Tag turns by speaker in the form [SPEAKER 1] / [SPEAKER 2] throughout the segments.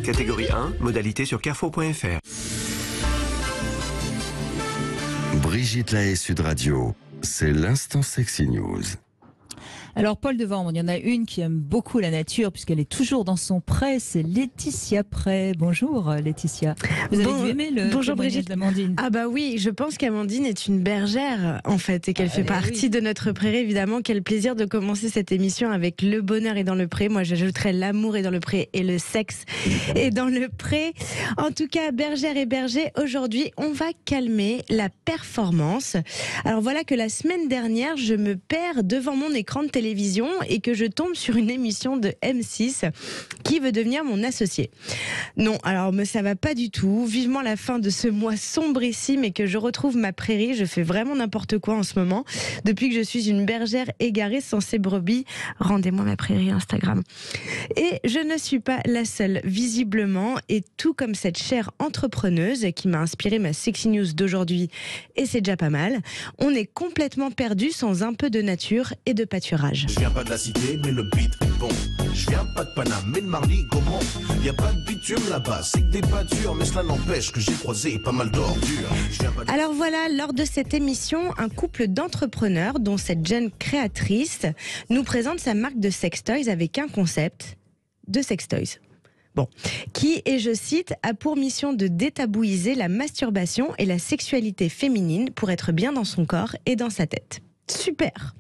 [SPEAKER 1] Catégorie 1, modalité sur carrefour.fr.
[SPEAKER 2] Brigitte Lahaie, Sud Radio, c'est l'instant Sexy News.
[SPEAKER 3] Alors Paul Devant, il y en a une qui aime beaucoup la nature puisqu'elle est toujours dans son pré, c'est Laetitia Pré. Bonjour Laetitia. Vous avez dû aimer le
[SPEAKER 4] bonjour Brigitte
[SPEAKER 3] d'Amandine.
[SPEAKER 4] Ah bah oui, je pense qu'Amandine est une bergère en fait et qu'elle fait partie de notre pré évidemment. Quel plaisir de commencer cette émission avec le bonheur est dans le pré. Moi j'ajouterais l'amour est dans le pré et le sexe est dans le pré. En tout cas, bergère et berger, aujourd'hui on va calmer la performance. Alors voilà que la semaine dernière je me perds devant mon écran de télévision et que je tombe sur une émission de M6 qui veut devenir mon associé. Non, alors mais ça va pas du tout. Vivement la fin de ce mois sombrissime et que je retrouve ma prairie. Je fais vraiment n'importe quoi en ce moment. Depuis que je suis une bergère égarée sans ses brebis, rendez-moi ma prairie Instagram. Et je ne suis pas la seule, visiblement, et tout comme cette chère entrepreneuse qui m'a inspiré ma Sexy News d'aujourd'hui, et c'est déjà pas mal, on est complètement perdu sans un peu de nature et de pâturage.
[SPEAKER 5] Je viens pas de la cité, mais le beat est bon. Je viens pas de Paname, mais de Marly, Gaumont. Y a pas de bitume là-bas, c'est que des pâtures, mais cela n'empêche que j'ai croisé pas mal d'ordures.
[SPEAKER 4] Alors voilà, lors de cette émission, un couple d'entrepreneurs, dont cette jeune créatrice, nous présente sa marque de sextoys avec un concept de sextoys. Bon, qui, et je cite, a pour mission de détabouiser la masturbation et la sexualité féminine pour être bien dans son corps et dans sa tête. Super.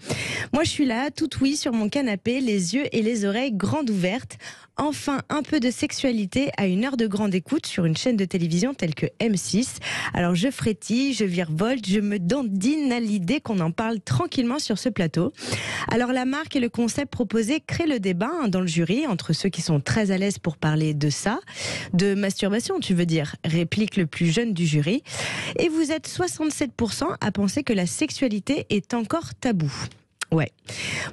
[SPEAKER 4] Moi je suis là, toute oui sur mon canapé, les yeux et les oreilles grandes ouvertes. Enfin un peu de sexualité à une heure de grande écoute sur une chaîne de télévision telle que M6. Alors je frétille, je virevolte, je me dandine à l'idée qu'on en parle tranquillement sur ce plateau. Alors la marque et le concept proposé créent le débat dans le jury entre ceux qui sont très à l'aise pour parler de ça, de masturbation tu veux dire, réplique le plus jeune du jury. Et vous êtes 67% à penser que la sexualité est encore tabou. Ouais.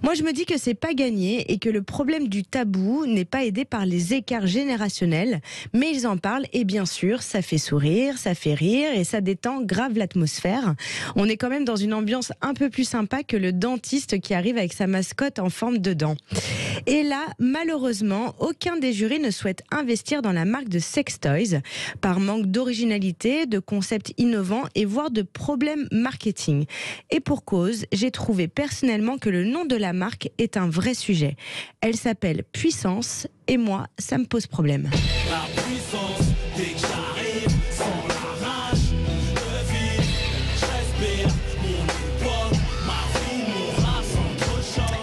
[SPEAKER 4] Moi, je me dis que c'est pas gagné et que le problème du tabou n'est pas aidé par les écarts générationnels, mais ils en parlent et bien sûr, ça fait sourire, ça fait rire et ça détend grave l'atmosphère. On est quand même dans une ambiance un peu plus sympa que le dentiste qui arrive avec sa mascotte en forme de dent. Et là, malheureusement, aucun des jurys ne souhaite investir dans la marque de sextoys par manque d'originalité, de concepts innovants et voire de problèmes marketing. Et pour cause, j'ai trouvé personnellement que le nom de la marque est un vrai sujet. Elle s'appelle Puissance et moi, ça me pose problème.
[SPEAKER 5] La puissance, dès que j'arrive, sans la rage, je vis, je respire, mon poids, ma vie, mon rat sans trop chaud.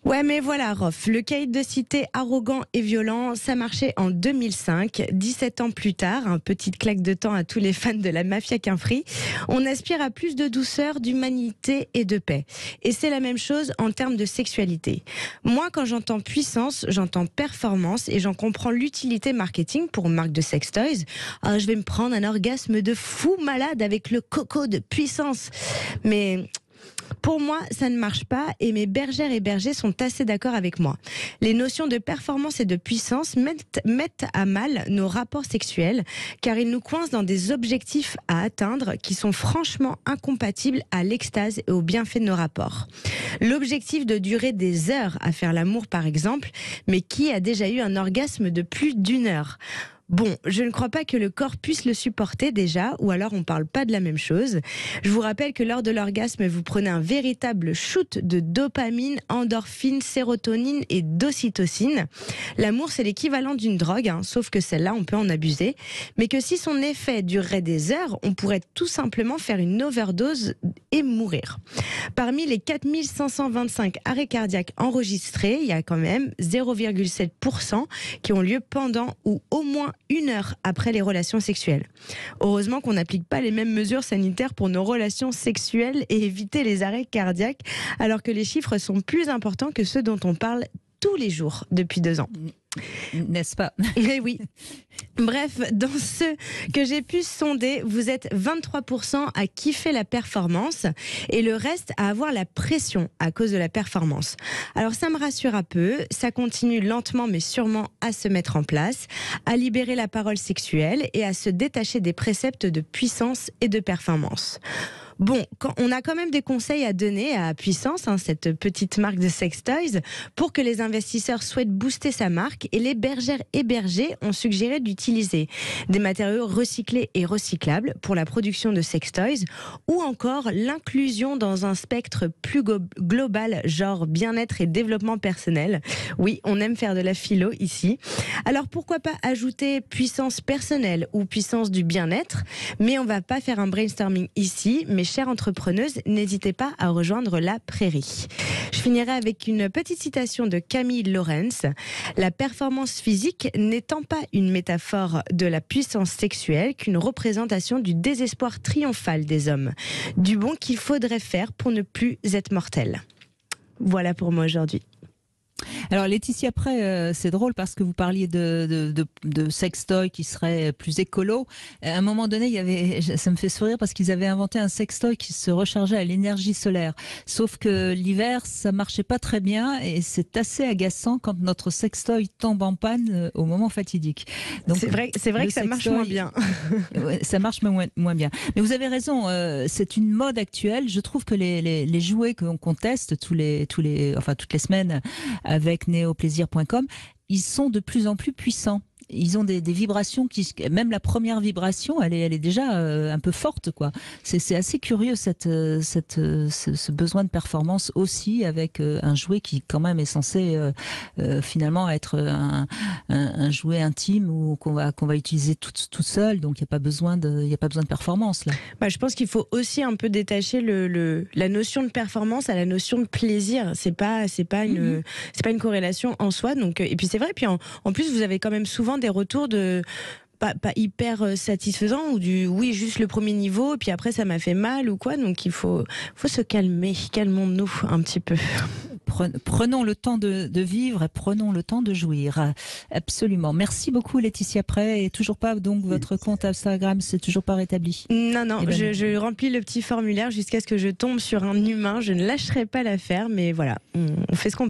[SPEAKER 4] Ouais mais voilà Rof, le caïd de cité arrogant et violent, ça marchait en 2005, 17 ans plus tard, une petite claque de temps à tous les fans de la mafia Quinfri, on aspire à plus de douceur, d'humanité et de paix. Et c'est la même chose en termes de sexualité. Moi quand j'entends puissance, j'entends performance et j'en comprends l'utilité marketing pour une marque de sextoys. Je vais me prendre un orgasme de fou malade avec le coco de puissance. Mais pour moi, ça ne marche pas et mes bergères et bergers sont assez d'accord avec moi. Les notions de performance et de puissance mettent à mal nos rapports sexuels car ils nous coincent dans des objectifs à atteindre qui sont franchement incompatibles à l'extase et au bienfait de nos rapports. L'objectif de durer des heures à faire l'amour par exemple, mais qui a déjà eu un orgasme de plus d'1 heure ? Bon, je ne crois pas que le corps puisse le supporter déjà, ou alors on parle pas de la même chose. Je vous rappelle que lors de l'orgasme, vous prenez un véritable shoot de dopamine, endorphine, sérotonine et d'ocytocine. L'amour, c'est l'équivalent d'une drogue, sauf que celle-là, on peut en abuser. Mais que si son effet durerait des heures, on pourrait tout simplement faire une overdose et mourir. Parmi les 4525 arrêts cardiaques enregistrés, il y a quand même 0,7% qui ont lieu pendant ou au moins 1 heure après les relations sexuelles. Heureusement qu'on n'applique pas les mêmes mesures sanitaires pour nos relations sexuelles et éviter les arrêts cardiaques, alors que les chiffres sont plus importants que ceux dont on parle tous les jours depuis 2 ans.
[SPEAKER 3] N'est-ce pas?
[SPEAKER 4] Eh oui. Bref, dans ceux que j'ai pu sonder, vous êtes 23% à kiffer la performance et le reste à avoir la pression à cause de la performance. Alors ça me rassure un peu, ça continue lentement mais sûrement à se mettre en place, à libérer la parole sexuelle et à se détacher des préceptes de puissance et de performance. Bon, on a quand même des conseils à donner à Puissance, cette petite marque de sex toys, pour que les investisseurs souhaitent booster sa marque. Et les bergères et bergers ont suggéré d'utiliser des matériaux recyclés et recyclables pour la production de sex toys, ou encore l'inclusion dans un spectre plus global, genre bien-être et développement personnel. Oui, on aime faire de la philo ici. Alors pourquoi pas ajouter puissance personnelle ou puissance du bien-être, mais on va pas faire un brainstorming ici. Mes chères entrepreneuses, n'hésitez pas à rejoindre la prairie. Je finirai avec une petite citation de Camille Laurens. La performance physique n'étant pas une métaphore de la puissance sexuelle qu'une représentation du désespoir triomphal des hommes, du bon qu'il faudrait faire pour ne plus être mortel. Voilà pour moi aujourd'hui.
[SPEAKER 3] Alors Laetitia, après, c'est drôle parce que vous parliez de sextoy qui serait plus écolo. À un moment donné, ça me fait sourire parce qu'ils avaient inventé un sextoy qui se rechargeait à l'énergie solaire. Sauf que l'hiver, ça marchait pas très bien et c'est assez agaçant quand notre sextoy tombe en panne au moment fatidique. Donc
[SPEAKER 4] c'est vrai que ça marche moins bien.
[SPEAKER 3] Ça marche moins bien. Mais vous avez raison, c'est une mode actuelle. Je trouve que les jouets qu'on teste toutes les semaines avec neoplaisir.com, ils sont de plus en plus puissants. Ils ont des vibrations même la première vibration, elle est déjà un peu forte, quoi. C'est assez curieux ce besoin de performance aussi avec un jouet qui quand même est censé finalement être un jouet intime ou qu'on va utiliser tout seul. Donc il y a pas besoin de performance là.
[SPEAKER 4] Je pense qu'il faut aussi un peu détacher la notion de performance à la notion de plaisir. C'est pas une corrélation en soi. Donc et puis c'est vrai. Puis en plus vous avez quand même souvent des retours de pas hyper satisfaisants ou oui, juste le premier niveau et puis après ça m'a fait mal ou quoi. Donc il faut se calmer, calmons-nous un petit peu.
[SPEAKER 3] Prenons le temps de vivre et prenons le temps de jouir. Absolument. Merci beaucoup Laetitia Prey. Et toujours pas, donc votre compte Instagram, c'est toujours pas rétabli?
[SPEAKER 4] Non, je remplis le petit formulaire jusqu'à ce que je tombe sur un humain. Je ne lâcherai pas l'affaire, mais voilà, on fait ce qu'on peut.